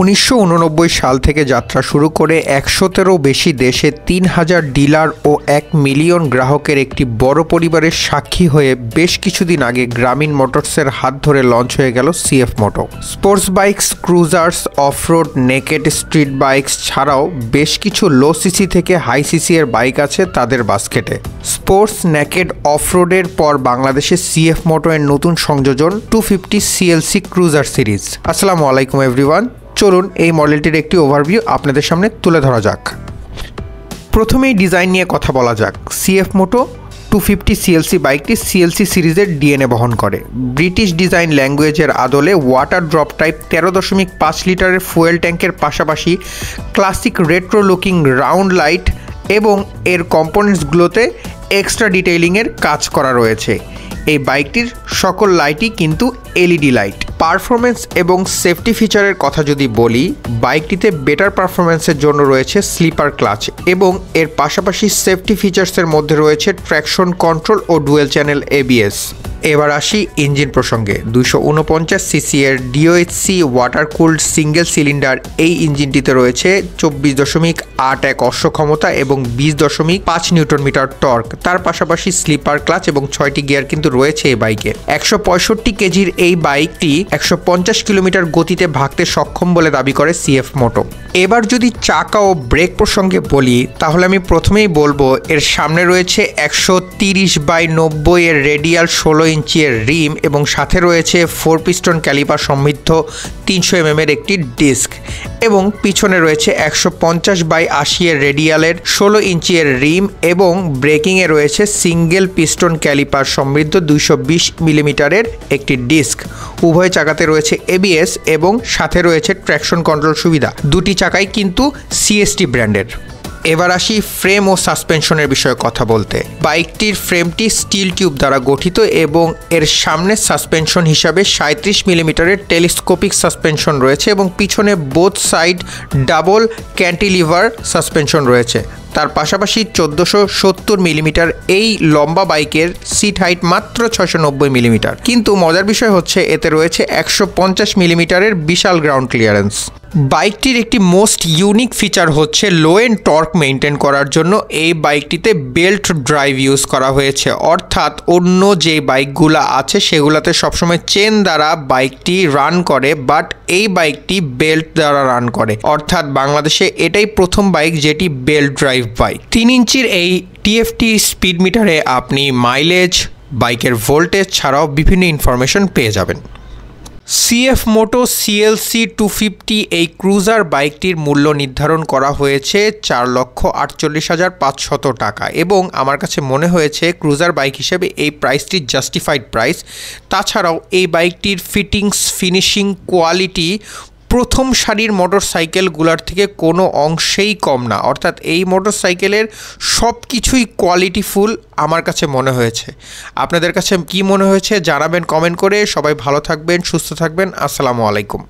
1989 সাল থেকে যাত্রা শুরু করে 100-তেরও বেশি দেশে 3000 ডিলার ও 1 মিলিয়ন গ্রাহকের একটি বড় পরিবারের সাক্ষী হয়ে বেশ কিছুদিন আগে গ্রামীণ মোটরসের হাত ধরে লঞ্চ হয়ে গেল CF Moto. Sports bikes, cruisers, offroad, naked street bikes ছাড়াও বেশ কিছু লো সিসি থেকে হাই সিসি এর বাইক আছে তাদের বাস্কেটে। স্পোর্টস, নেকেড, অফরোডের পর বাংলাদেশে সিএফ মোটো এর নতুন সংযোজন 250 সিএলসি ক্রুজার সিরিজ। আসসালামু আলাইকুম এভরিওয়ান, চলুন এই মডেলটির একটি ওভারভিউ আপনাদের সামনে তুলে ধরা যাক। প্রথমেই ডিজাইন নিয়ে কথা বলা যাক। সিএফ মোটো 250 সিএলসি বাইকটি সিএলসি সিরিজের ডিএনএ বহন করে। ব্রিটিশ ডিজাইন ল্যাঙ্গুয়েজের আদলে ওয়াটার ড্রপ টাইপ 13.5 লিটারের ফুয়েল ট্যাঙ্কের পাশাপাশি classic retro looking round light এবং এর কম্পোনেন্টসগুলোতে এক্সট্রা ডিটেইলিংয়ের কাজ করা রয়েছে। এই বাইকটির সকল লাইটই কিন্তু এলইডি লাইট। পারফরমেন্স এবং সেফটি ফিচারের কথা যদি বলি, বাইকটিতে বেটার পারফরমেন্সের জন্য রয়েছে স্লিপার ক্লাচ এবং এর পাশাপাশি সেফটি ফিচার্সের মধ্যে রয়েছে ট্র্যাকশন কন্ট্রোল ও ডুয়েল চ্যানেল এবিএস। এবার আসি ইঞ্জিন প্রসঙ্গে। 249 সিসি এর ডিওএইচসি ওয়াটার কুলড সিঙ্গেল সিলিন্ডার এই ইঞ্জিনটিতে রয়েছে 24.81 অশ্ব ক্ষমতা এবং 20.5 নিউটন মিটার টর্ক। তার পাশাপাশি স্লিপার ক্লাচ এবং 6টি গিয়ার কিন্তু রয়েছে এই বাইকে। 165 কেজির এই বাইকটি 150 কিলোমিটার গতিতে ভাগতে সক্ষম বলে দাবি করে সিএফ মোটো। এবার যদি চাকা ও ব্রেক প্রসঙ্গে বলি, তাহলে আমি প্রথমেই বলবো এর সামনে রয়েছে 130/90 এর রেডিয়াল 16 ইঞ্চি এর রিম এবং সাথে রয়েছে 4 পিস্টন ক্যালিপার সমৃদ্ধ 300 mm এর একটি ডিস্ক এবং পিছনে রয়েছে 150/80 এর রেডিয়ালের 16 ইঞ্চি এর রিম এবং ব্রেকিংয়ে রয়েছে সিঙ্গেল পিস্টন ক্যালিপার সমৃদ্ধ 220 মিলিমিটারের একটি ডিস্ক। উভয় চাকাতে রয়েছে এবিএস এবং সাথে রয়েছে ট্র্যাকশন কন্ট্রোল সুবিধা। দুটি চাকাই কিন্তু সিএসটি ব্র্যান্ডের। এবার আসি ফ্রেম ও সাসপেনশনের বিষয়ে কথা বলতে। বাইকটির ফ্রেমটি স্টিল টিউব দ্বারা গঠিত এবং এর সামনে সাসপেনশন হিসাবে 37 মিলিমিটারের টেলিস্কোপিক সাসপেনশন রয়েছে এবং পিছনে both side double cantilever suspension রয়েছে। তার পাশাপাশি 1470 মিলিমিটার এই লম্বা বাইকের সিট হাইট মাত্র 690 মিলিমিটার। কিন্তু মজার বিষয় হচ্ছে এতে রয়েছে 150 মিলিমিটারের বিশাল গ্রাউন্ড ক্লিয়ারেন্স। বাইকটির একটি মোস্ট ইউনিক ফিচার হচ্ছে লো এন্ড টর্ক মেনটেন করার জন্য এই বাইকটিতে বেল্ট ড্রাইভ ইউজ করা হয়েছে। অর্থাৎ অন্য যে বাইকগুলো আছে সেগুলোতে সবসময় চেন দ্বারা বাইকটি রান করে, বাট এই বাইকটি বেল্ট দ্বারা রান করে। অর্থাৎ বাংলাদেশে এটাই প্রথম বাইক যেটি বেল্ট ড্রাইভ বাইক। 3 ইঞ্চির এই টিএফটি স্পিড মিটারে আপনি মাইলেজ, বাইকের ভোল্টেজ ছাড়াও বিভিন্ন ইনফরমেশন পেয়ে যাবেন। সিএফ মোটো সিএলসি 250 এই ক্রুজার বাইকটির মূল্য নির্ধারণ করা হয়েছে 4,48,500 টাকা এবং আমার কাছে মনে হয়েছে ক্রুজার বাইক হিসেবে এই প্রাইসটি জাস্টিফাইড প্রাইস। তাছাড়াও এই বাইকটির ফিটিংস, ফিনিশিং, কোয়ালিটি প্রথম সারির মোটরসাইকেলগুলোর থেকে কোনো অংশেই কম না। অর্থাৎ এই মোটরসাইকেলের সব কিছুই কোয়ালিটিফুল আমার কাছে মনে হয়েছে। আপনাদের কাছে কি মনে হয়েছে জানাবেন কমেন্ট করে। সবাই ভালো থাকবেন, সুস্থ থাকবেন। আসসালামু আলাইকুম।